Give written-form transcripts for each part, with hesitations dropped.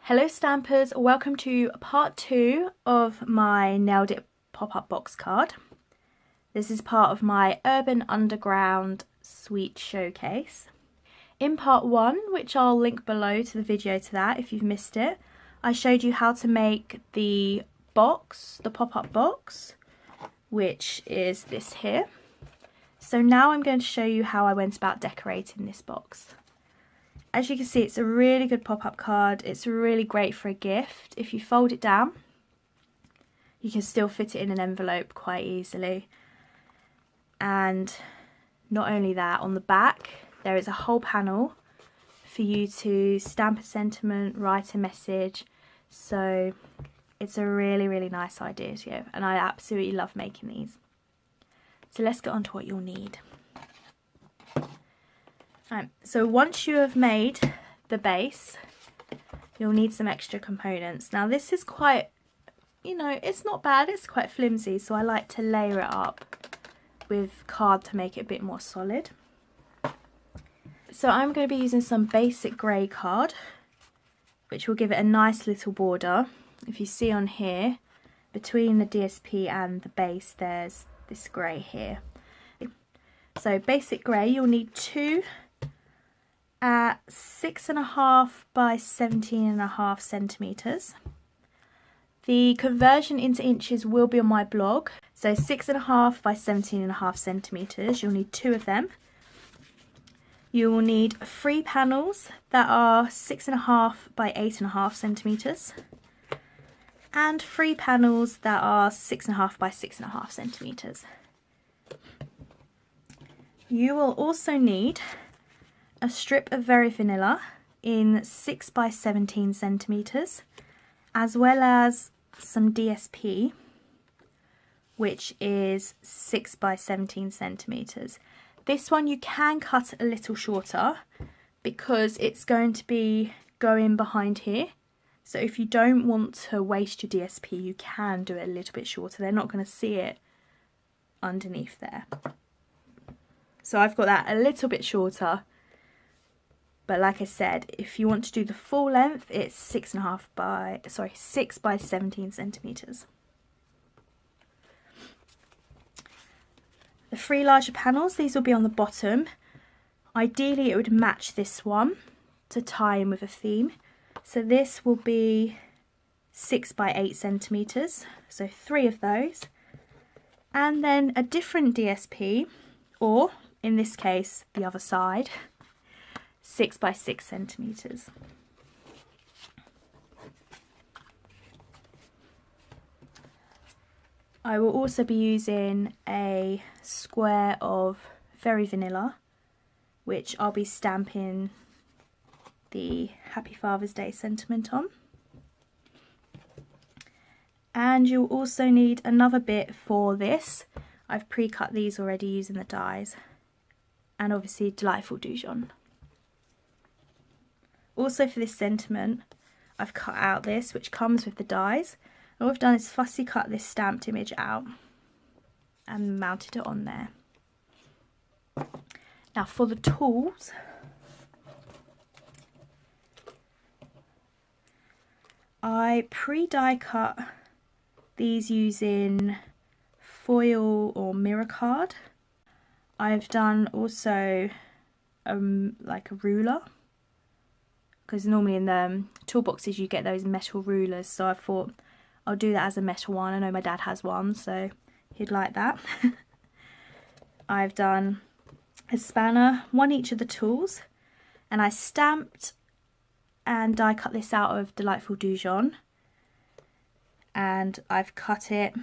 Hello Stampers, welcome to part 2 of my Nailed It pop-up box card. This is part of my Urban Underground Sweet Showcase. In part 1, which I'll link below to the video to that if you've missed it, I showed you how to make the box, the pop-up box, which is this here. So now I'm going to show you how I went about decorating this box. As you can see, it's a really good pop-up card. It's really great for a gift. If you fold it down, you can still fit it in an envelope quite easily. And not only that, on the back there is a whole panel for you to stamp a sentiment, write a message. So it's a really nice idea to you, and I absolutely love making these. So let's get on to what you'll need. So once you have made the base, you'll need some extra components. Now this is quite, it's not bad, it's quite flimsy, so I like to layer it up with card to make it a bit more solid. So I'm going to be using some basic grey card, which will give it a nice little border. If you see on here, between the DSP and the base, there's this grey here. So basic grey, you'll need 2 at 6.5 by 17.5 centimeters. The conversion into inches will be on my blog. So 6.5 by 17.5 centimeters. You'll need 2 of them. You will need 3 panels that are 6.5 by 8.5 centimeters, and 3 panels that are 6.5 by 6.5 centimeters. You will also need a strip of Very Vanilla in 6 by 17 centimeters, as well as some DSP, which is 6 by 17 centimeters. This one you can cut a little shorter because it's going to be going behind here. So if you don't want to waste your DSP, you can do it a little bit shorter. They're not going to see it underneath there. So I've got that a little bit shorter. But like I said, if you want to do the full length, it's 6 by 17 centimeters. The 3 larger panels, these will be on the bottom. Ideally, it would match this one to tie in with a theme. So this will be 6 by 8 centimeters. So 3 of those. And then a different DSP, or in this case, the other side, 6 by 6 centimeters. I will also be using a square of Very Vanilla, which I'll be stamping the Happy Father's Day sentiment on. And you'll also need another bit for this. I've pre-cut these already using the dies, and obviously Delightful Dijon. Also for this sentiment, I've cut out this, which comes with the dies. All I've done is fussy cut this stamped image out and mounted it on there. Now for the tools, I pre-die cut these using foil or mirror card. I've done also like a ruler, because normally in the toolboxes you get those metal rulers, so I thought I'll do that as a metal one. I know my dad has one, so he'd like that. I've done a spanner, one each of the tools, and I stamped and die cut this out of Delightful Dijon, and I've cut it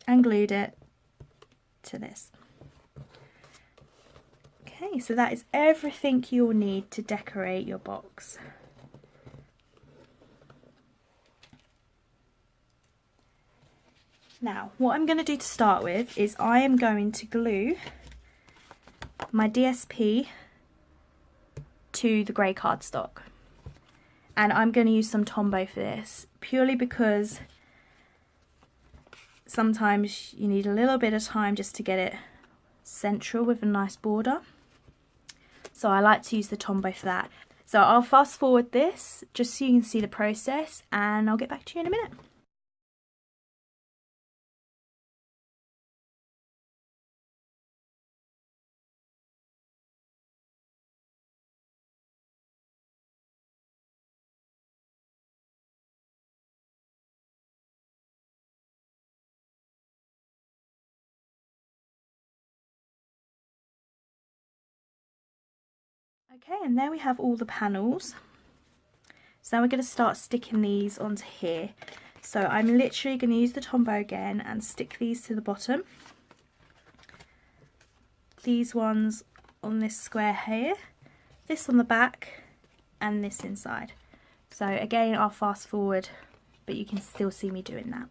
and glued it to this. Okay, so that is everything you'll need to decorate your box. Now, what I'm going to do to start with is I am going to glue my DSP to the grey cardstock. And I'm going to use some Tombow for this, purely because sometimes you need a little bit of time just to get it central with a nice border. So I like to use the Tombow for that. So I'll fast forward this just so you can see the process, and I'll get back to you in a minute. Okay, and there we have all the panels. So now we're going to start sticking these onto here. So I'm literally going to use the Tombow again and stick these to the bottom. These ones on this square here, this on the back, and this inside. So again, I'll fast forward, but you can still see me doing that.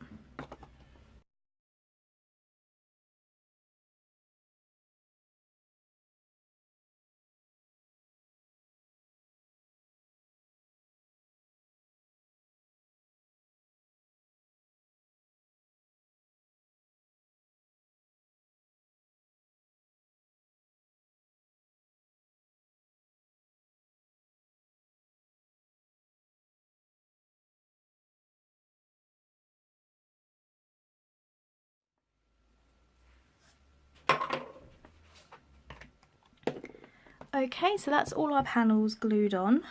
Okay, so that's all our panels glued on,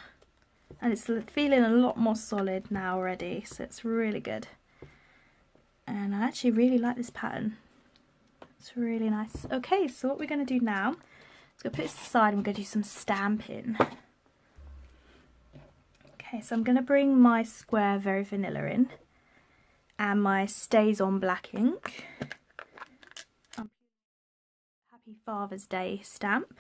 and it's feeling a lot more solid now already, so it's really good. And I actually really like this pattern. It's really nice. Okay, so what we're going to do now is go put this aside and we're going to do some stamping. Okay, so I'm going to bring my square Very Vanilla in and my Stays On black ink. Happy Father's Day stamp.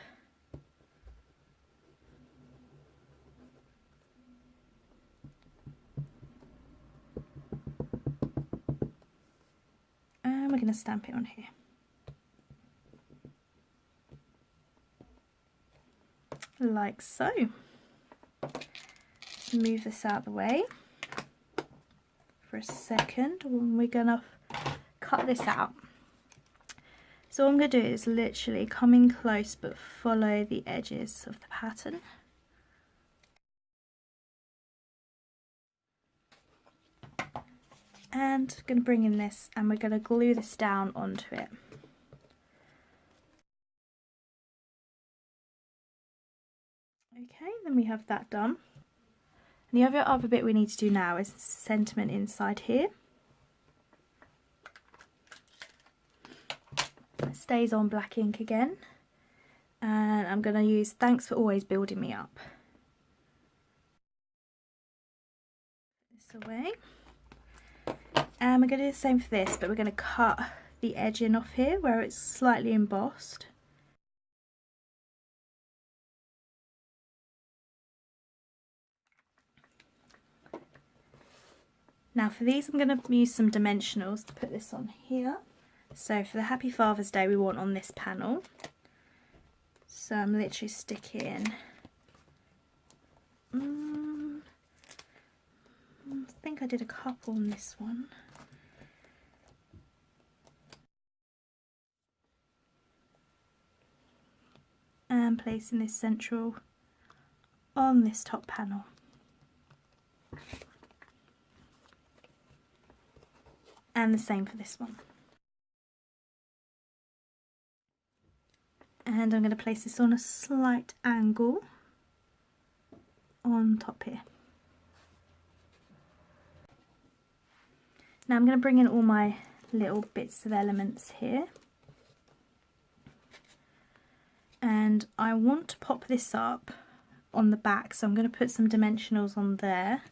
And we're going to stamp it on here. Like so. Let's move this out of the way for a second when we're going to cut this out. So what I'm going to do is literally come in close but follow the edges of the pattern. And I'm going to bring in this and we're going to glue this down onto it. Okay, then we have that done. And the other bit we need to do now is sentiment inside here. It stays on black ink again. And I'm going to use Thanks for Always Building Me Up. This away. And we're going to do the same for this, but we're going to cut the edging off here where it's slightly embossed. Now for these I'm going to use some dimensionals to put this on here. So for the Happy Father's Day we want on this panel. So I'm literally sticking, I think I did a couple on this one. And placing this central on this top panel. And the same for this one. And I'm going to place this on a slight angle on top here. Now I'm going to bring in all my little bits of elements here. And I want to pop this up on the back, so I'm going to put some dimensionals on there.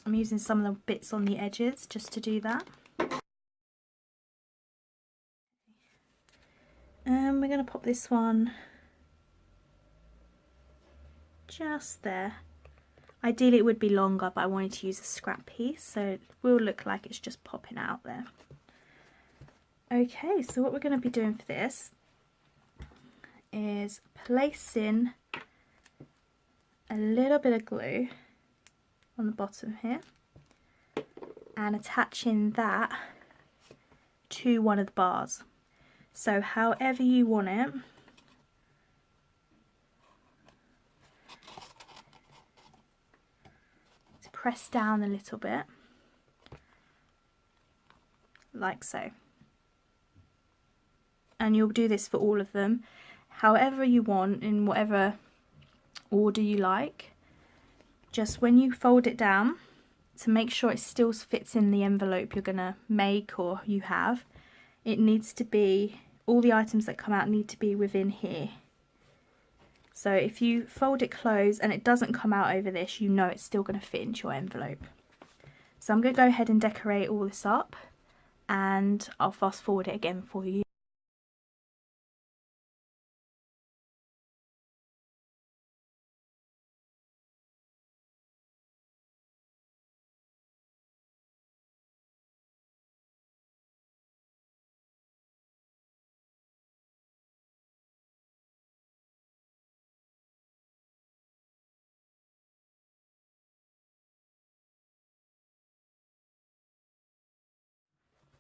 I'm using some of the bits on the edges just to do that. And we're going to pop this one just there. Ideally it would be longer, but I wanted to use a scrap piece, so it will look like it's just popping out there. Okay, so what we're going to be doing for this is placing a little bit of glue on the bottom here and attaching that to one of the bars. So however you want it, press down a little bit, like so. And you'll do this for all of them, however you want, in whatever order you like. Just when you fold it down, to make sure it still fits in the envelope you're gonna make or you have, it needs to be, all the items that come out need to be within here. So if you fold it closed and it doesn't come out over this, you know it's still going to fit into your envelope. So I'm going to go ahead and decorate all this up, and I'll fast forward it again for you.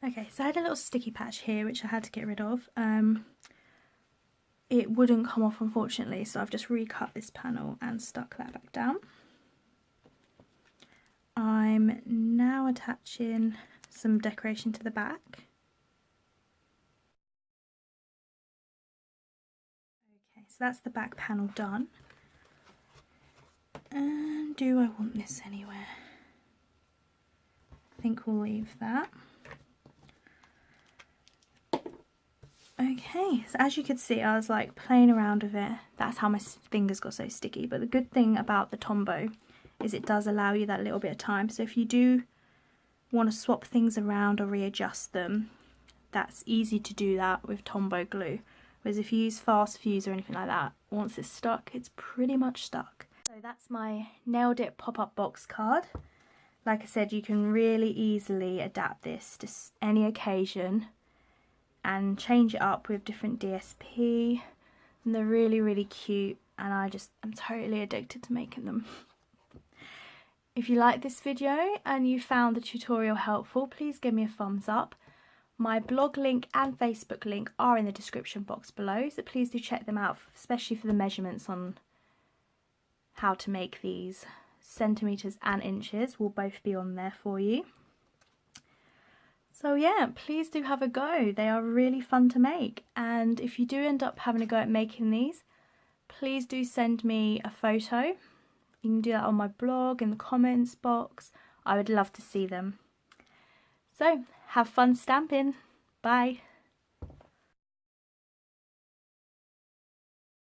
Okay, so I had a little sticky patch here which I had to get rid of. It wouldn't come off, unfortunately, so I've just recut this panel and stuck that back down. I'm now attaching some decoration to the back. Okay, so that's the back panel done. And do I want this anywhere? I think we'll leave that. Okay, so as you can see, I was like playing around with it. That's how my fingers got so sticky. But the good thing about the Tombow is it does allow you that little bit of time. So if you do want to swap things around or readjust them, that's easy to do that with Tombow glue. Whereas if you use fast fuse or anything like that, once it's stuck, it's pretty much stuck. So that's my Nailed It pop-up box card. Like I said, you can really easily adapt this to any occasion and change it up with different DSP, and they're really, really cute, and I'm totally addicted to making them. If you like this video and you found the tutorial helpful, please give me a thumbs up. My blog link and Facebook link are in the description box below, so please do check them out, especially for the measurements on how to make these. Centimetres and inches will both be on there for you. So yeah, please do have a go. They are really fun to make, and if you do end up having a go at making these, please do send me a photo. You can do that on my blog, in the comments box. I would love to see them. So have fun stamping. Bye.